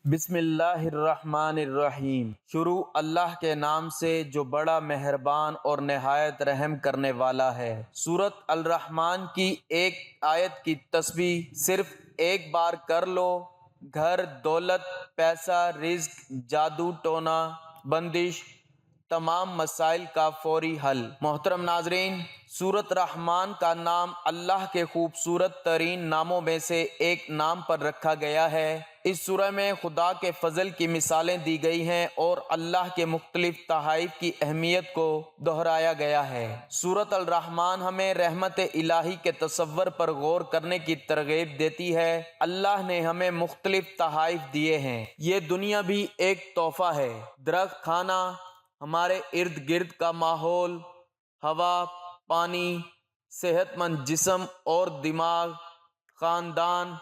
بسم اللہ الرحمن الرحیم۔ شروع اللہ کے نام سے جو بڑا مہربان اور نہایت رحم کرنے والا ہے۔ سورۃ الرحمن کی ایک آیت کی تسبیح صرف ایک بار کر لو، گھر، دولت، پیسہ، رزق، جادو ٹونا، بندش، تمام مسائل کا فوری حل۔ محترم ناظرین، سورۃ رحمان کا نام اللہ کے خوبصورت ترین ناموں میں سے ایک نام پر رکھا گیا ہے۔ اس سورہ میں خدا کے فضل کی مثالیں دی گئی ہیں اور اللہ کے مختلف تحائف کی اہمیت کو دہرایا گیا ہے۔ سورۃ الرحمن ہمیں رحمت الہی کے تصور پر غور کرنے کی ترغیب دیتی ہے۔ اللہ نے ہمیں مختلف تحائف دیے ہیں۔ یہ دنیا بھی ایک تحفہ ہے۔ درخت، کھانا، ہمارے ارد گرد کا ماحول، ہوا، پانی، صحت مند جسم اور دماغ، خاندان،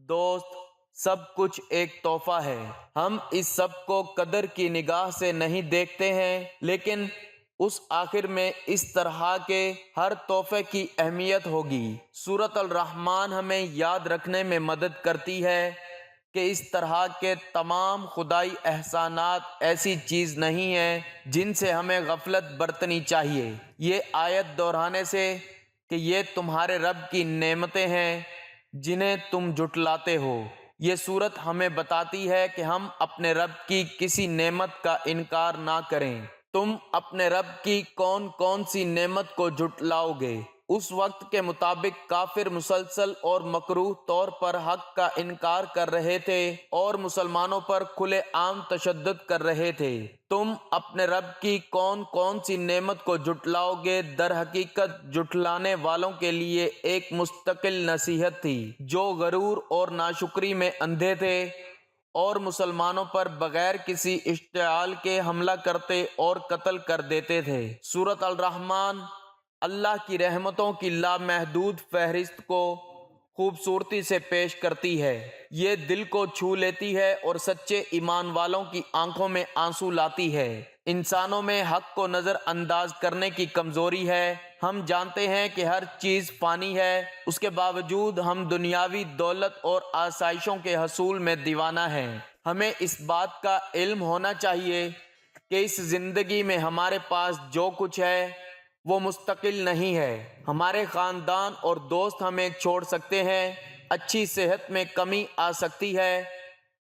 دوست، سب کچھ ایک تحفہ ہے۔ ہم اس سب کو قدر کی نگاہ سے نہیں دیکھتے ہیں، لیکن اس آخر میں اس طرح کے ہر تحفے کی اہمیت ہوگی۔ سورۃ الرحمن ہمیں یاد رکھنے میں مدد کرتی ہے کہ اس طرح کے تمام خدائی احسانات ایسی چیز نہیں ہیں جن سے ہمیں غفلت برتنی چاہیے۔ یہ آیت دہرانے سے کہ یہ تمہارے رب کی نعمتیں ہیں جنہیں تم جھٹلاتے ہو۔ یہ سورت ہمیں بتاتی ہے کہ ہم اپنے رب کی کسی نعمت کا انکار نہ کریں۔ تم اپنے رب کی کون کون سی نعمت کو جھٹلاؤ گے؟ اس وقت کے مطابق کافر مسلسل اور مکروہ طور پر حق کا انکار کر رہے تھے اور مسلمانوں پر کھلے عام تشدد کر رہے تھے۔ تم اپنے رب کی کون کون سی نعمت کو جھٹلاؤ گے؟ در حقیقت جھٹلانے والوں کے لیے ایک مستقل نصیحت تھی، جو غرور اور ناشکری میں اندھے تھے اور مسلمانوں پر بغیر کسی اشتعال کے حملہ کرتے اور قتل کر دیتے تھے۔ سورۃ الرحمن اللہ کی رحمتوں کی لامحدود فہرست کو خوبصورتی سے پیش کرتی ہے۔ یہ دل کو چھو لیتی ہے اور سچے ایمان والوں کی آنکھوں میں آنسو لاتی ہے۔ انسانوں میں حق کو نظر انداز کرنے کی کمزوری ہے۔ ہم جانتے ہیں کہ ہر چیز فانی ہے، اس کے باوجود ہم دنیاوی دولت اور آسائشوں کے حصول میں دیوانہ ہیں۔ ہمیں اس بات کا علم ہونا چاہیے کہ اس زندگی میں ہمارے پاس جو کچھ ہے وہ مستقل نہیں ہے۔ ہمارے خاندان اور دوست ہمیں چھوڑ سکتے ہیں، اچھی صحت میں کمی آ سکتی ہے،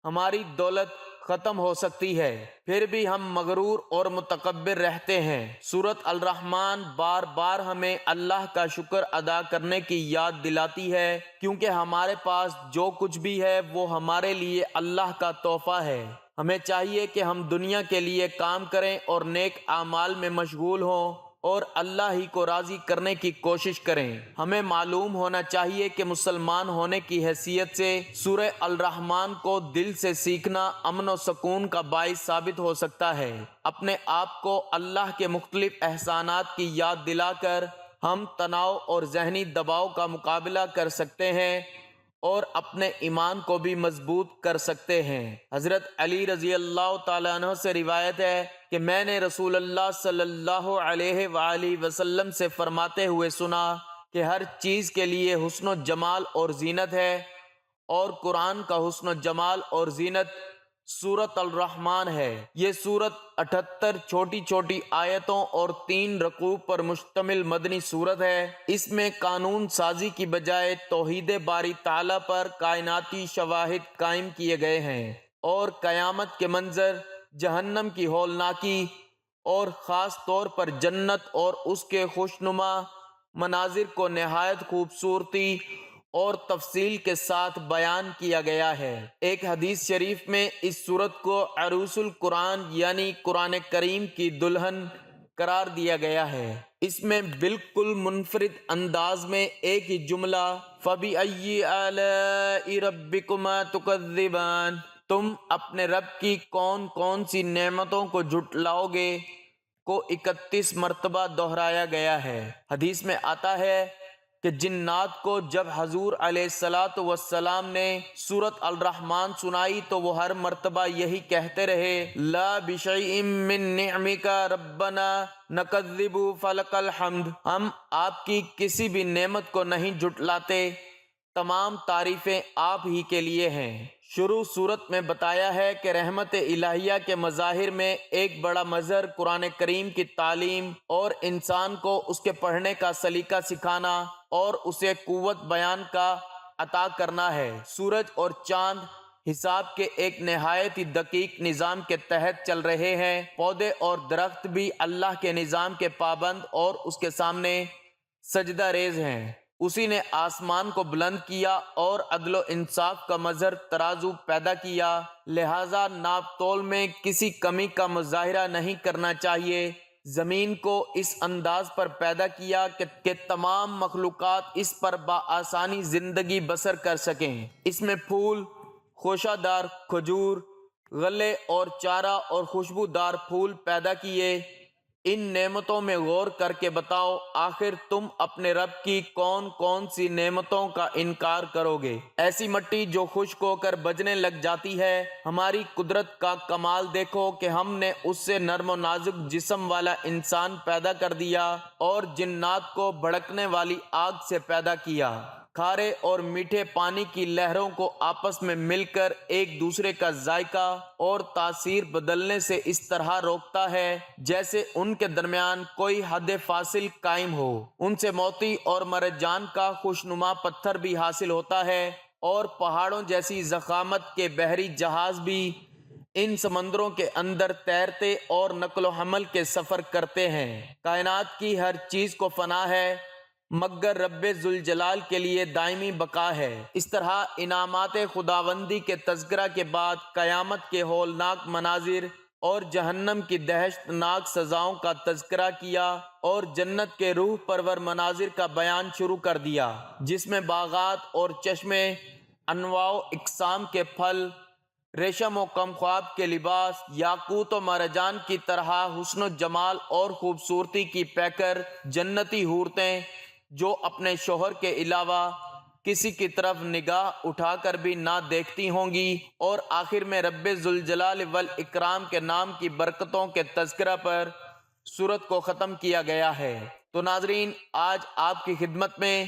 ہماری دولت ختم ہو سکتی ہے، پھر بھی ہم مغرور اور متکبر رہتے ہیں۔ سورۃ الرحمن بار بار ہمیں اللہ کا شکر ادا کرنے کی یاد دلاتی ہے، کیونکہ ہمارے پاس جو کچھ بھی ہے وہ ہمارے لیے اللہ کا تحفہ ہے۔ ہمیں چاہیے کہ ہم دنیا کے لیے کام کریں اور نیک اعمال میں مشغول ہوں اور اللہ ہی کو راضی کرنے کی کوشش کریں۔ ہمیں معلوم ہونا چاہیے کہ مسلمان ہونے کی حیثیت سے سورہ الرحمن کو دل سے سیکھنا امن و سکون کا باعث ثابت ہو سکتا ہے۔ اپنے آپ کو اللہ کے مختلف احسانات کی یاد دلا کر ہم تناؤ اور ذہنی دباؤ کا مقابلہ کر سکتے ہیں اور اپنے ایمان کو بھی مضبوط کر سکتے ہیں۔ حضرت علی رضی اللہ تعالیٰ عنہ سے روایت ہے کہ میں نے رسول اللہ صلی اللہ علیہ وآلہ وسلم سے فرماتے ہوئے سنا کہ ہر چیز کے لیے حسن و جمال اور زینت ہے، اور قرآن کا حسن و جمال اور زینت سورۃ الرحمن ہے۔ یہ سورت 78 چھوٹی چھوٹی آیتوں اور 3 رکوع پر مشتمل مدنی سورت ہے۔ اس میں قانون سازی کی بجائے توحید باری تعالیٰ پر کائناتی شواہد قائم کیے گئے ہیں اور قیامت کے منظر، جہنم کی ہولناکی اور خاص طور پر جنت اور اس کے خوشنما مناظر کو نہایت خوبصورتی اور تفصیل کے ساتھ بیان کیا گیا ہے۔ ایک حدیث شریف میں اس سورت کو عروس القرآن یعنی قرآن کریم کی دلہن قرار دیا گیا ہے۔ اس میں بالکل منفرد انداز میں ایک ہی جملہ فَبِأَيِّ آلَاءِ رَبِّكُمَا تُكَذِّبَانِ، تم اپنے رب کی کون کون سی نعمتوں کو جھٹلاؤ گے کو 31 مرتبہ دہرایا گیا ہے۔ حدیث میں آتا ہے کہ جنات کو جب حضور علیہ الصلاۃ والسلام نے سورۃ الرحمن سنائی تو وہ ہر مرتبہ یہی کہتے رہے، لا بشیء من نعمک ربنا نکذب فلک الحمد، ہم آپ کی کسی بھی نعمت کو نہیں جھٹلاتے، تمام تعریفیں آپ ہی کے لیے ہیں۔ شروع صورت میں بتایا ہے کہ رحمت الہیہ کے مظاہر میں ایک بڑا مظہر قرآن کریم کی تعلیم اور انسان کو اس کے پڑھنے کا سلیقہ سکھانا اور اسے قوت بیان کا عطا کرنا ہے۔ سورج اور چاند حساب کے ایک نہایت ہی دقیق نظام کے تحت چل رہے ہیں۔ پودے اور درخت بھی اللہ کے نظام کے پابند اور اس کے سامنے سجدہ ریز ہیں۔ اسی نے آسمان کو بلند کیا اور عدل و انصاف کا مظہر ترازو پیدا کیا، لہذا ناپ تول میں کسی کمی کا مظاہرہ نہیں کرنا چاہیے۔ زمین کو اس انداز پر پیدا کیا کہ تمام مخلوقات اس پر بآسانی زندگی بسر کر سکیں۔ اس میں پھول، خوشہ دار کھجور، غلے اور چارہ اور خوشبودار پھول پیدا کیے۔ ان نعمتوں میں غور کر کے بتاؤ، آخر تم اپنے رب کی کون کون سی نعمتوں کا انکار کرو گے؟ ایسی مٹی جو خشک ہو کر بجنے لگ جاتی ہے، ہماری قدرت کا کمال دیکھو کہ ہم نے اس سے نرم و نازک جسم والا انسان پیدا کر دیا اور جنات کو بھڑکنے والی آگ سے پیدا کیا۔ کھارے اور میٹھے پانی کی لہروں کو آپس میں مل کر ایک دوسرے کا ذائقہ اور تاثیر بدلنے سے اس طرح روکتا ہے جیسے ان کے درمیان کوئی حد فاصل قائم ہو۔ ان سے موتی اور مرجان کا خوشنما پتھر بھی حاصل ہوتا ہے اور پہاڑوں جیسی ضخامت کے بحری جہاز بھی ان سمندروں کے اندر تیرتے اور نقل و حمل کے سفر کرتے ہیں۔ کائنات کی ہر چیز کو فنا ہے مگر رب ذوالجلال کے لیے دائمی بقا ہے۔ اس طرح انعامات خداوندی کے تذکرہ کے بعد قیامت کے ہولناک مناظر اور جہنم کی دہشت ناک سزاؤں کا تذکرہ کیا اور جنت کے روح پرور مناظر کا بیان شروع کر دیا، جس میں باغات اور چشمے، انواع و اقسام کے پھل، ریشم و کم خواب کے لباس، یاقوت و مرجان کی طرح حسن و جمال اور خوبصورتی کی پیکر جنتی حورتیں جو اپنے شوہر کے علاوہ کسی کی طرف نگاہ اٹھا کر بھی نہ دیکھتی ہوں گی، اور آخر میں رب ذوالجلال والاکرام کے نام کی برکتوں کے تذکرہ پر سورت کو ختم کیا گیا ہے۔ تو ناظرین، آج آپ کی خدمت میں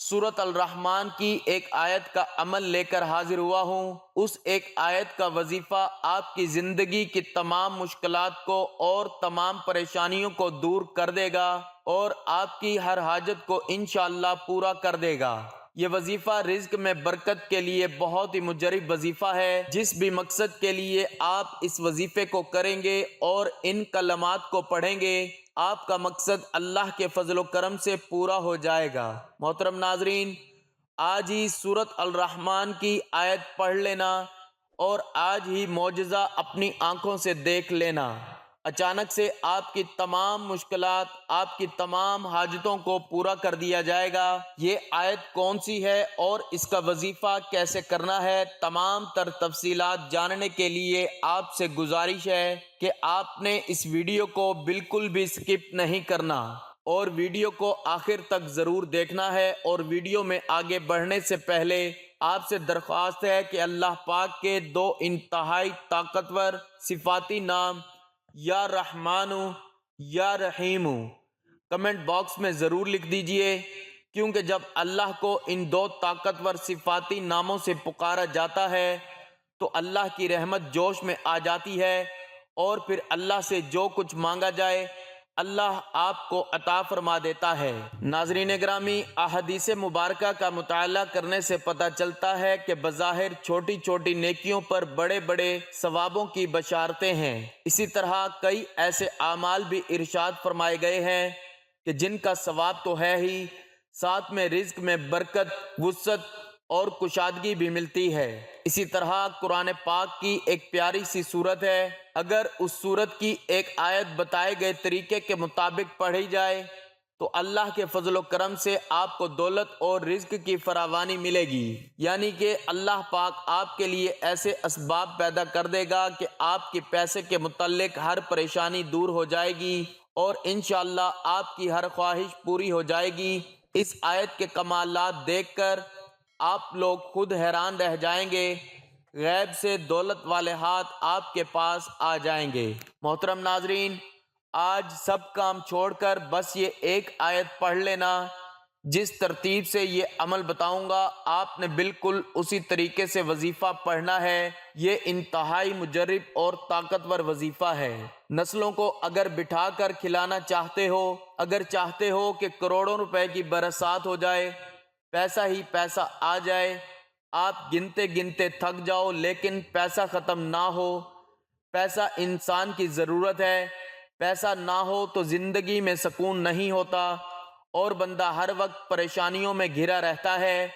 سورت الرحمن کی ایک آیت کا عمل لے کر حاضر ہوا ہوں۔ اس ایک آیت کا وظیفہ آپ کی زندگی کی تمام مشکلات کو اور تمام پریشانیوں کو دور کر دے گا اور آپ کی ہر حاجت کو انشاءاللہ پورا کر دے گا۔ یہ وظیفہ رزق میں برکت کے لیے بہت ہی مجرب وظیفہ ہے۔ جس بھی مقصد کے لیے آپ اس وظیفے کو کریں گے اور ان کلمات کو پڑھیں گے، آپ کا مقصد اللہ کے فضل و کرم سے پورا ہو جائے گا۔ محترم ناظرین، آج ہی سورت الرحمن کی آیت پڑھ لینا اور آج ہی معجزہ اپنی آنکھوں سے دیکھ لینا، اچانک سے آپ کی تمام مشکلات، آپ کی تمام حاجتوں کو پورا کر دیا جائے گا۔ یہ آیت کون سی ہے اور اس کا وظیفہ کیسے کرنا ہے، تمام تر تفصیلات جاننے کے لیے آپ سے گزارش ہے کہ آپ نے اس ویڈیو کو بالکل بھی سکپ نہیں کرنا اور ویڈیو کو آخر تک ضرور دیکھنا ہے۔ اور ویڈیو میں آگے بڑھنے سے پہلے آپ سے درخواست ہے کہ اللہ پاک کے دو انتہائی طاقتور صفاتی نام یا رحمانو یا رحیمو کمنٹ باکس میں ضرور لکھ دیجئے، کیونکہ جب اللہ کو ان دو طاقتور صفاتی ناموں سے پکارا جاتا ہے تو اللہ کی رحمت جوش میں آ جاتی ہے اور پھر اللہ سے جو کچھ مانگا جائے اللہ آپ کو عطا فرما دیتا ہے۔ ناظرین گرامی، احادیث مبارکہ کا مطالعہ کرنے سے پتہ چلتا ہے کہ بظاہر چھوٹی چھوٹی نیکیوں پر بڑے بڑے ثوابوں کی بشارتیں ہیں۔ اسی طرح کئی ایسے اعمال بھی ارشاد فرمائے گئے ہیں کہ جن کا ثواب تو ہے ہی، ساتھ میں رزق میں برکت، وسعت اور کشادگی بھی ملتی ہے۔ اسی طرح قرآن پاک کی ایک پیاری سی سورت ہے، اگر اس سورت کی ایک آیت بتائے گئے طریقے کے مطابق پڑھی جائے تو اللہ کے فضل و کرم سے آپ کو دولت اور رزق کی فراوانی ملے گی، یعنی کہ اللہ پاک آپ کے لیے ایسے اسباب پیدا کر دے گا کہ آپ کے پیسے کے متعلق ہر پریشانی دور ہو جائے گی اور انشاءاللہ آپ کی ہر خواہش پوری ہو جائے گی۔ اس آیت کے کمالات دیکھ کر آپ لوگ خود حیران رہ جائیں گے، غیب سے دولت والے ہاتھ آپ کے پاس آ جائیں گے۔ محترم ناظرین، آج سب کام چھوڑ کر بس یہ ایک آیت پڑھ لینا، جس ترتیب سے یہ عمل بتاؤں گا آپ نے بالکل اسی طریقے سے وظیفہ پڑھنا ہے۔ یہ انتہائی مجرب اور طاقتور وظیفہ ہے۔ نسلوں کو اگر بٹھا کر کھلانا چاہتے ہو، اگر چاہتے ہو کہ کروڑوں روپے کی برسات ہو جائے، پیسہ ہی پیسہ آ جائے، آپ گنتے گنتے تھک جاؤ لیکن پیسہ ختم نہ ہو۔ پیسہ انسان کی ضرورت ہے، پیسہ نہ ہو تو زندگی میں سکون نہیں ہوتا اور بندہ ہر وقت پریشانیوں میں گھرا رہتا ہے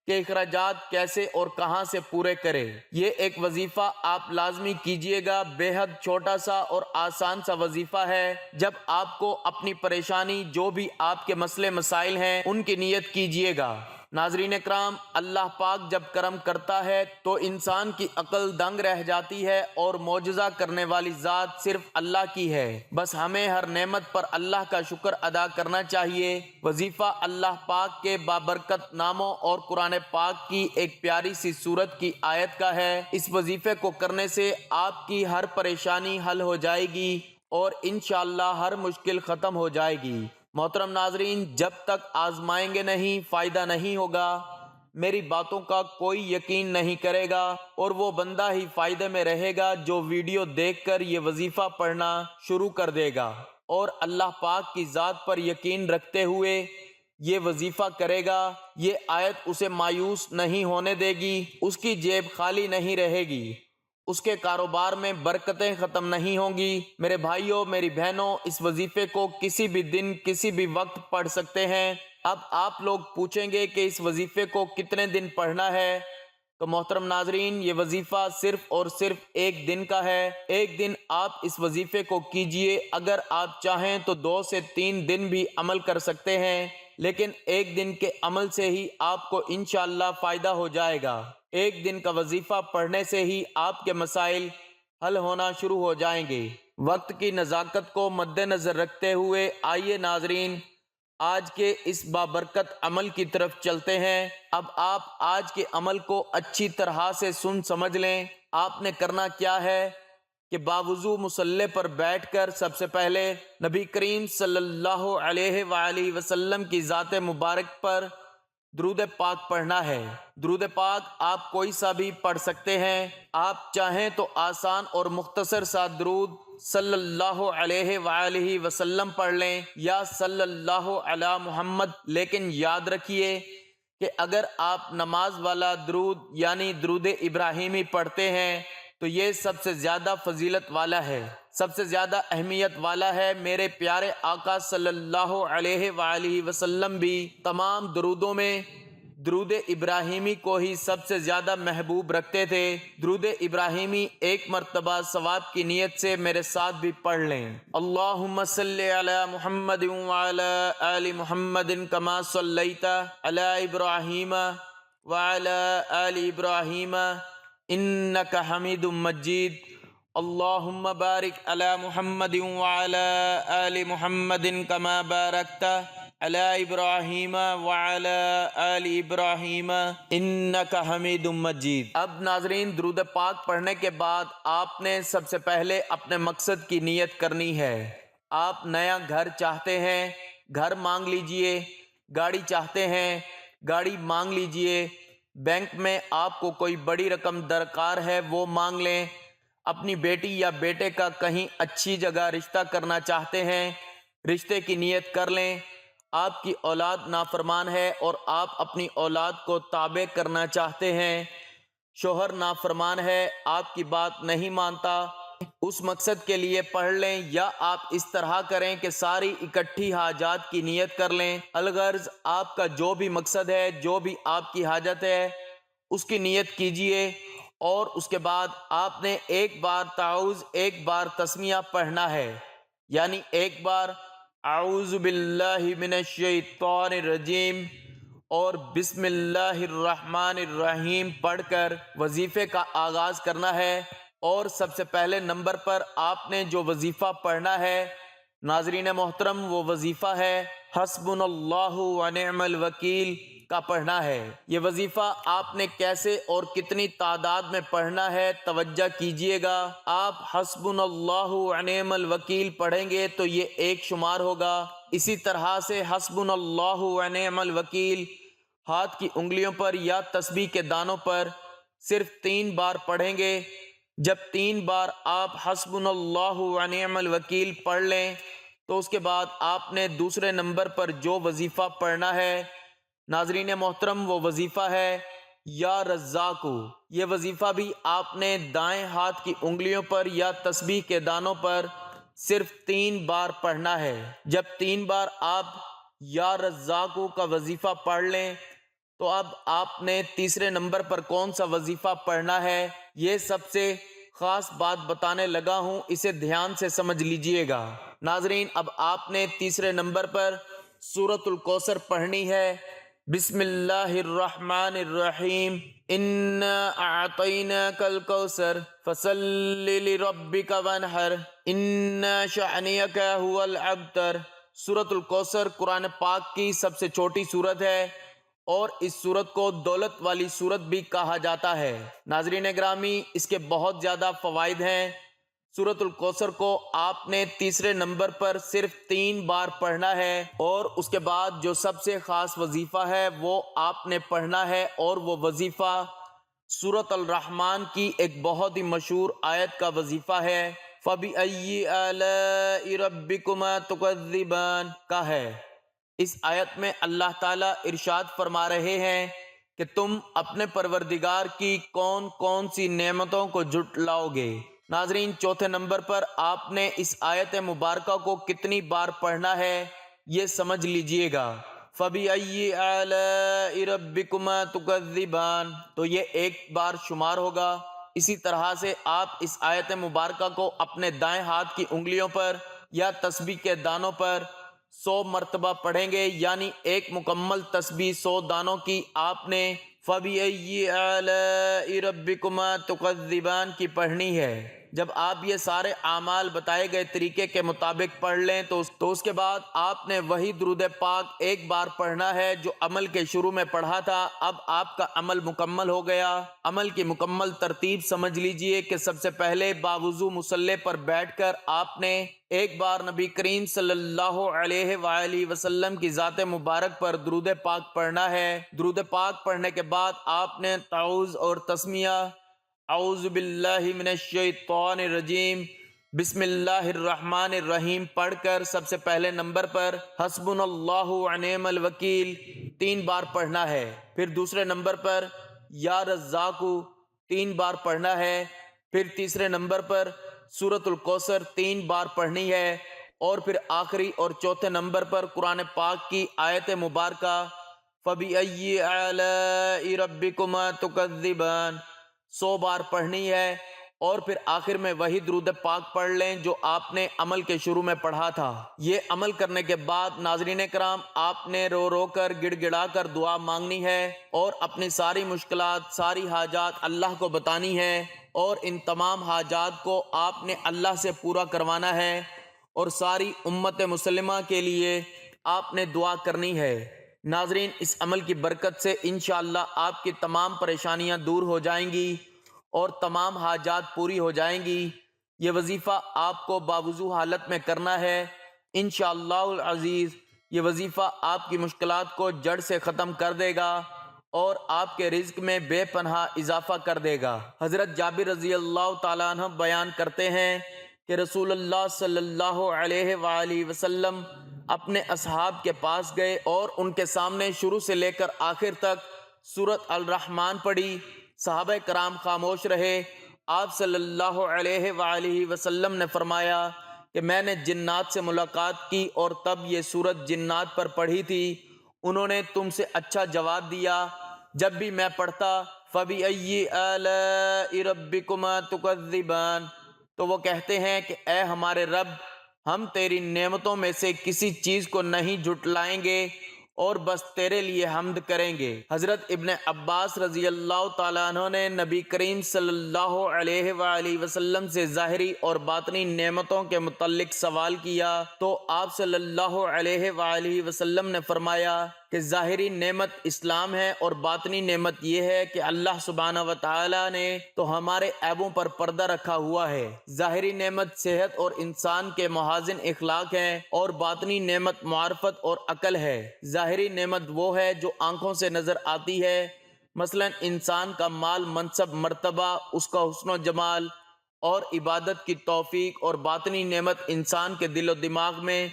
کہ اخراجات کیسے اور کہاں سے پورے کرے۔ یہ ایک وظیفہ آپ لازمی کیجئے گا، بے حد چھوٹا سا اور آسان سا وظیفہ ہے۔ جب آپ کو اپنی پریشانی، جو بھی آپ کے مسئلے مسائل ہیں، ان کی نیت کیجئے گا۔ ناظرین اکرام، اللہ پاک جب کرم کرتا ہے تو انسان کی عقل دنگ رہ جاتی ہے اور معجزہ کرنے والی ذات صرف اللہ کی ہے۔ بس ہمیں ہر نعمت پر اللہ کا شکر ادا کرنا چاہیے۔ وظیفہ اللہ پاک کے بابرکت ناموں اور قرآن پاک کی ایک پیاری سی سورت کی آیت کا ہے۔ اس وظیفے کو کرنے سے آپ کی ہر پریشانی حل ہو جائے گی اور انشاءاللہ ہر مشکل ختم ہو جائے گی۔ محترم ناظرین، جب تک آزمائیں گے نہیں فائدہ نہیں ہوگا۔ میری باتوں کا کوئی یقین نہیں کرے گا اور وہ بندہ ہی فائدے میں رہے گا جو ویڈیو دیکھ کر یہ وظیفہ پڑھنا شروع کر دے گا اور اللہ پاک کی ذات پر یقین رکھتے ہوئے یہ وظیفہ کرے گا۔ یہ آیت اسے مایوس نہیں ہونے دے گی، اس کی جیب خالی نہیں رہے گی، اس کے کاروبار میں برکتیں ختم نہیں ہوں گی۔ میرے بھائیوں، میری بہنوں، اس وظیفے کو کسی بھی دن کسی بھی وقت پڑھ سکتے ہیں۔ اب آپ لوگ پوچھیں گے کہ اس وظیفے کو کتنے دن پڑھنا ہے، تو محترم ناظرین، یہ وظیفہ صرف اور صرف ایک دن کا ہے۔ ایک دن آپ اس وظیفے کو کیجئے، اگر آپ چاہیں تو 2 سے 3 دن بھی عمل کر سکتے ہیں، لیکن ایک دن کے عمل سے ہی آپ کو انشاءاللہ فائدہ ہو جائے گا۔ ایک دن کا وظیفہ پڑھنے سے ہی آپ کے مسائل حل ہونا شروع ہو جائیں گے۔ وقت کی نزاکت کو مد نظر رکھتے ہوئے آئیے ناظرین آج کے اس بابرکت عمل کی طرف چلتے ہیں۔ اب آپ آج کے عمل کو اچھی طرح سے سن سمجھ لیں۔ آپ نے کرنا کیا ہے کہ باوضو مصلی پر بیٹھ کر سب سے پہلے نبی کریم صلی اللہ علیہ وآلہ وسلم کی ذات مبارک پر درود پاک پڑھنا ہے۔ درود پاک آپ کوئی سا بھی پڑھ سکتے ہیں۔ آپ چاہیں تو آسان اور مختصر سا درود صلی اللہ علیہ وآلہ وسلم پڑھ لیں یا صلی اللہ علی محمد، لیکن یاد رکھیے کہ اگر آپ نماز والا درود یعنی درود ابراہیمی پڑھتے ہیں تو یہ سب سے زیادہ فضیلت والا ہے، سب سے زیادہ اہمیت والا ہے۔ میرے پیارے آقا صلی اللہ علیہ وآلہ وسلم بھی تمام درودوں میں درود ابراہیمی کو ہی سب سے زیادہ محبوب رکھتے تھے۔ درود ابراہیمی ایک مرتبہ ثواب کی نیت سے میرے ساتھ بھی پڑھ لیں۔ اللہم صلی علی محمد وعلی آل محمد کما صلیت علی ابراہیم وعلی آل ابراہیم انک حمید مجید۔ اللہم بارک علی محمد وعلی آل محمد کما بارکت علی ابراہیم وعلی آل ابراہیم انک حمید مجید۔ اب ناظرین، درود پاک پڑھنے کے بعد آپ نے سب سے پہلے اپنے مقصد کی نیت کرنی ہے۔ آپ نیا گھر چاہتے ہیں، گھر مانگ لیجئے۔ گاڑی چاہتے ہیں، گاڑی مانگ لیجئے۔ بینک میں آپ کو کوئی بڑی رقم درکار ہے، وہ مانگ لیں۔ اپنی بیٹی یا بیٹے کا کہیں اچھی جگہ رشتہ کرنا چاہتے ہیں، رشتے کی نیت کر لیں۔ آپ کی اولاد نافرمان ہے اور آپ اپنی اولاد کو تابع کرنا چاہتے ہیں، شوہر نافرمان ہے، آپ کی بات نہیں مانتا، اس مقصد کے لیے پڑھ لیں۔ یا آپ اس طرح کریں کہ ساری اکٹھی حاجات کی نیت کر لیں۔ الغرض آپ کا جو بھی مقصد ہے، جو بھی آپ کی حاجت ہے، اس کی نیت کیجئے اور اس کے بعد آپ نے ایک بار تعوذ، ایک بار تسمیہ پڑھنا ہے، یعنی ایک بار اعوذ باللہ من الشیطان الرجیم اور بسم اللہ الرحمن الرحیم پڑھ کر وظیفے کا آغاز کرنا ہے۔ اور سب سے پہلے نمبر پر آپ نے جو وظیفہ پڑھنا ہے ناظرین محترم، وہ وظیفہ ہے حسبنا اللہ ونعم الوکیل۔ کا پڑھنا ہے۔ یہ وظیفہ آپ نے کیسے اور کتنی تعداد میں پڑھنا ہے توجہ کیجئے گا۔ آپ حسبنا اللہ ونعم الوکیل پڑھیں گے تو یہ ایک شمار ہوگا۔ اسی طرح سے حسبنا اللہ ونعم الوکیل ہاتھ کی انگلیوں پر یا تسبیح کے دانوں پر صرف 3 بار پڑھیں گے۔ جب 3 بار آپ حسبنا اللہ ونعم الوکیل پڑھ لیں تو اس کے بعد آپ نے دوسرے نمبر پر جو وظیفہ پڑھنا ہے ناظرین محترم وہ وظیفہ ہے یا رزاقو۔ یہ وظیفہ بھی آپ نے دائیں ہاتھ کی انگلیوں پر یا تسبیح کے دانوں پر صرف 3 بار پڑھنا ہے۔ جب 3 بار آپ یا رزاقو کا وظیفہ پڑھ لیں تو اب آپ نے تیسرے نمبر پر کون سا وظیفہ پڑھنا ہے یہ سب سے خاص بات بتانے لگا ہوں، اسے دھیان سے سمجھ لیجئے گا۔ ناظرین اب آپ نے تیسرے نمبر پر سورۃ الکوثر پڑھنی ہے۔ بسم اللہ الرحمن الرحیم انا اعطیناک الکوثر فصل لربک وانحر ان شانئک هو الابتر۔ سورۃ الکوثر قرآن پاک کی سب سے چھوٹی سورت ہے اور اس سورت کو دولت والی سورت بھی کہا جاتا ہے۔ ناظرین گرامی اس کے بہت زیادہ فوائد ہیں۔ سورۃ الکوثر کو آپ نے تیسرے نمبر پر صرف 3 بار پڑھنا ہے اور اس کے بعد جو سب سے خاص وظیفہ ہے وہ آپ نے پڑھنا ہے اور وہ وظیفہ سورۃ الرحمن کی ایک بہت ہی مشہور آیت کا وظیفہ ہے فَبِأَيِّ آلَاءِ رَبِّكُمَا تُكَذِّبَانِ کا ہے۔ اس آیت میں اللہ تعالیٰ ارشاد فرما رہے ہیں کہ تم اپنے پروردگار کی کون کون سی نعمتوں کو جھٹلاؤ گے۔ ناظرین چوتھے نمبر پر آپ نے اس آیت مبارکہ کو کتنی بار پڑھنا ہے یہ سمجھ لیجئے گا۔ فَبِأَيِّ آلَاءِ رَبِّكُمَا تُكَذِّبَانِ تو یہ ایک بار شمار ہوگا۔ اسی طرح سے آپ اس آیت مبارکہ کو اپنے دائیں ہاتھ کی انگلیوں پر یا تسبیح کے دانوں پر 100 مرتبہ پڑھیں گے، یعنی ایک مکمل تسبیح 100 دانوں کی آپ نے فَبِأَيِّ آلَاءِ رَبِّكُمَا تُكَذِّبَانِ کی پڑھنی ہے۔ جب آپ یہ سارے اعمال بتائے گئے طریقے کے مطابق پڑھ لیں تو اس کے بعد آپ نے وہی درود پاک ایک بار پڑھنا ہے جو عمل کے شروع میں پڑھا تھا۔ اب آپ کا عمل مکمل ہو گیا۔ عمل کی مکمل ترتیب سمجھ لیجئے کہ سب سے پہلے باوضو مصلی پر بیٹھ کر آپ نے ایک بار نبی کریم صلی اللہ علیہ وآلہ وسلم کی ذات مبارک پر درود پاک پڑھنا ہے۔ درود پاک پڑھنے کے بعد آپ نے تعوذ اور تسمیہ اعوذ باللہ من الشیطان الرجیم بسم اللہ الرحمن الرحیم پڑھ کر سب سے پہلے نمبر پر حسبنا اللہ ونعم الوکیل 3 بار پڑھنا ہے۔ پھر دوسرے نمبر پر یا رزاقو 3 بار پڑھنا ہے۔ پھر تیسرے نمبر پر سورۃ الکوثر 3 بار پڑھنی ہے اور پھر آخری اور چوتھے نمبر پر قرآن پاک کی آیت مبارکہ فَبِأَيِّ آلَاءِ رَبِّكُمَا تُكَذِّبَانِ 100 بار پڑھنی ہے اور پھر آخر میں وہی درود پاک پڑھ لیں جو آپ نے عمل کے شروع میں پڑھا تھا۔ یہ عمل کرنے کے بعد ناظرین کرام آپ نے رو رو کر گڑ گڑا کر دعا مانگنی ہے اور اپنی ساری مشکلات ساری حاجات اللہ کو بتانی ہے اور ان تمام حاجات کو آپ نے اللہ سے پورا کروانا ہے اور ساری امت مسلمہ کے لیے آپ نے دعا کرنی ہے۔ ناظرین اس عمل کی برکت سے انشاءاللہ آپ کی تمام پریشانیاں دور ہو جائیں گی اور تمام حاجات پوری ہو جائیں گی۔ یہ وظیفہ آپ کو باوضو حالت میں کرنا ہے انشاءاللہ العزیز۔ یہ وظیفہ آپ کی مشکلات کو جڑ سے ختم کر دے گا اور آپ کے رزق میں بے پناہ اضافہ کر دے گا۔ حضرت جابر رضی اللہ تعالیٰ عنہ بیان کرتے ہیں کہ رسول اللہ صلی اللہ علیہ وآلہ وسلم اپنے اصحاب کے پاس گئے اور ان کے سامنے شروع سے لے کر آخر تک سورۃ الرحمن پڑھی۔ صحابہ کرام خاموش رہے۔ آپ صلی اللہ علیہ وآلہ وسلم نے فرمایا کہ میں نے جنات سے ملاقات کی اور تب یہ سورت جنات پر پڑھی تھی، انہوں نے تم سے اچھا جواب دیا۔ جب بھی میں پڑھتا فَبِأَيِّ آلَاءِ رَبِّكُمَا تُكَذِّبَانِ تو وہ کہتے ہیں کہ اے ہمارے رب ہم تیری نعمتوں میں سے کسی چیز کو نہیں جھٹلائیں گے اور بس تیرے لیے حمد کریں گے۔ حضرت ابن عباس رضی اللہ تعالیٰ عنہ نے نبی کریم صلی اللہ علیہ وآلہ وسلم سے ظاہری اور باطنی نعمتوں کے متعلق سوال کیا تو آپ صلی اللہ علیہ وآلہ وسلم نے فرمایا کہ ظاہری نعمت اسلام ہے اور باطنی نعمت یہ ہے کہ اللہ سبحانہ و تعالی نے تو ہمارے عیبوں پر پردہ رکھا ہوا ہے۔ ظاہری نعمت صحت اور انسان کے محاسن اخلاق ہیں اور باطنی نعمت معرفت اور عقل ہے۔ ظاہری نعمت وہ ہے جو آنکھوں سے نظر آتی ہے، مثلا انسان کا مال، منصب، مرتبہ، اس کا حسن و جمال اور عبادت کی توفیق، اور باطنی نعمت انسان کے دل و دماغ میں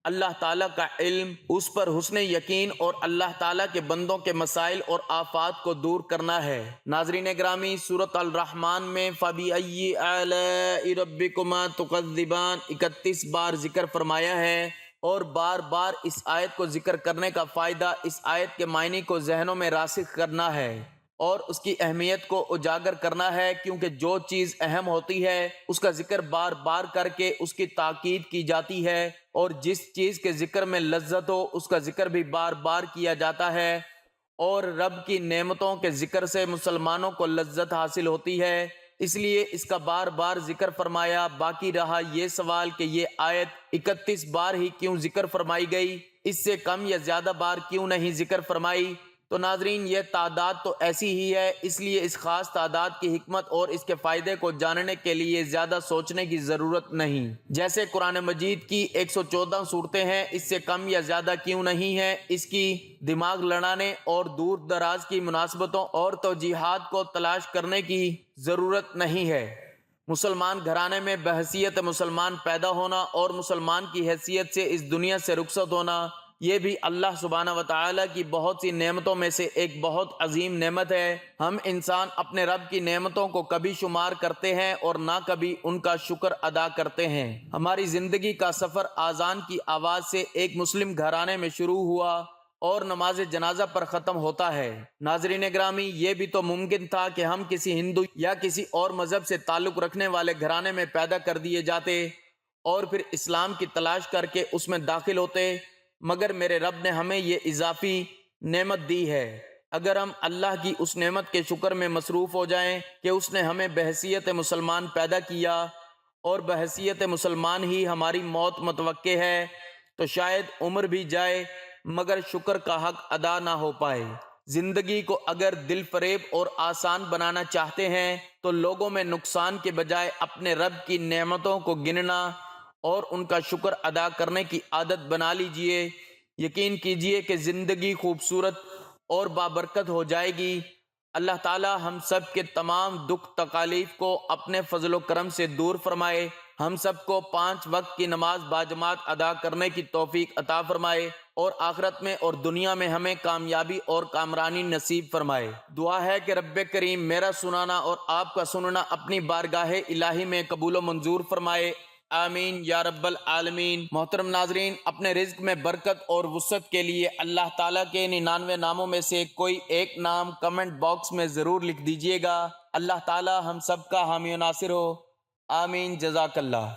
اللہ تعالیٰ کا علم، اس پر حسن یقین اور اللہ تعالیٰ کے بندوں کے مسائل اور آفات کو دور کرنا ہے۔ ناظرین گرامی، سورۃ الرحمن میں فَبِأَيِّ آلَاءِ رَبِّكُمَا تُكَذِّبَانِ 31 بار ذکر فرمایا ہے، اور بار بار اس آیت کو ذکر کرنے کا فائدہ اس آیت کے معنی کو ذہنوں میں راسخ کرنا ہے اور اس کی اہمیت کو اجاگر کرنا ہے، کیونکہ جو چیز اہم ہوتی ہے اس کا ذکر بار بار کر کے اس کی تاکید کی جاتی ہے، اور جس چیز کے ذکر میں لذت ہو اس کا ذکر بھی بار بار کیا جاتا ہے، اور رب کی نعمتوں کے ذکر سے مسلمانوں کو لذت حاصل ہوتی ہے، اس لیے اس کا بار بار ذکر فرمایا۔ باقی رہا یہ سوال کہ یہ آیت 31 بار ہی کیوں ذکر فرمائی گئی، اس سے کم یا زیادہ بار کیوں نہیں ذکر فرمائی؟ تو ناظرین، یہ تعداد تو ایسی ہی ہے، اس لیے اس خاص تعداد کی حکمت اور اس کے فائدے کو جاننے کے لیے زیادہ سوچنے کی ضرورت نہیں۔ جیسے قرآن مجید کی 114 صورتیں ہیں، اس سے کم یا زیادہ کیوں نہیں ہے؟ اس کی دماغ لڑانے اور دور دراز کی مناسبتوں اور توجیہات کو تلاش کرنے کی ضرورت نہیں ہے۔ مسلمان گھرانے میں بحیثیت مسلمان پیدا ہونا اور مسلمان کی حیثیت سے اس دنیا سے رخصت ہونا، یہ بھی اللہ سبحانہ و تعالیٰ کی بہت سی نعمتوں میں سے ایک بہت عظیم نعمت ہے۔ ہم انسان اپنے رب کی نعمتوں کو کبھی شمار کرتے ہیں اور نہ کبھی ان کا شکر ادا کرتے ہیں۔ ہماری زندگی کا سفر آذان کی آواز سے ایک مسلم گھرانے میں شروع ہوا اور نماز جنازہ پر ختم ہوتا ہے۔ ناظرین گرامی، یہ بھی تو ممکن تھا کہ ہم کسی ہندو یا کسی اور مذہب سے تعلق رکھنے والے گھرانے میں پیدا کر دیے جاتے اور پھر اسلام کی تلاش کر کے اس میں داخل ہوتے، مگر میرے رب نے ہمیں یہ اضافی نعمت دی ہے۔ اگر ہم اللہ کی اس نعمت کے شکر میں مصروف ہو جائیں کہ اس نے ہمیں بحیثیت مسلمان پیدا کیا اور بحیثیت مسلمان ہی ہماری موت متوقع ہے، تو شاید عمر بھی جائے مگر شکر کا حق ادا نہ ہو پائے۔ زندگی کو اگر دل فریب اور آسان بنانا چاہتے ہیں تو لوگوں میں نقصان کے بجائے اپنے رب کی نعمتوں کو گننا اور ان کا شکر ادا کرنے کی عادت بنا لیجئے۔ یقین کیجئے کہ زندگی خوبصورت اور بابرکت ہو جائے گی۔ اللہ تعالی ہم سب کے تمام دکھ تکالیف کو اپنے فضل و کرم سے دور فرمائے، ہم سب کو 5 وقت کی نماز باجماعت ادا کرنے کی توفیق عطا فرمائے، اور آخرت میں اور دنیا میں ہمیں کامیابی اور کامرانی نصیب فرمائے۔ دعا ہے کہ رب کریم میرا سنانا اور آپ کا سننا اپنی بارگاہ الہی میں قبول و منظور فرمائے، آمین یا رب العالمین۔ محترم ناظرین، اپنے رزق میں برکت اور وسعت کے لیے اللہ تعالیٰ کے 99 ناموں میں سے کوئی ایک نام کمنٹ باکس میں ضرور لکھ دیجئے گا۔ اللہ تعالیٰ ہم سب کا حامی و ناصر ہو، آمین، جزاک اللہ۔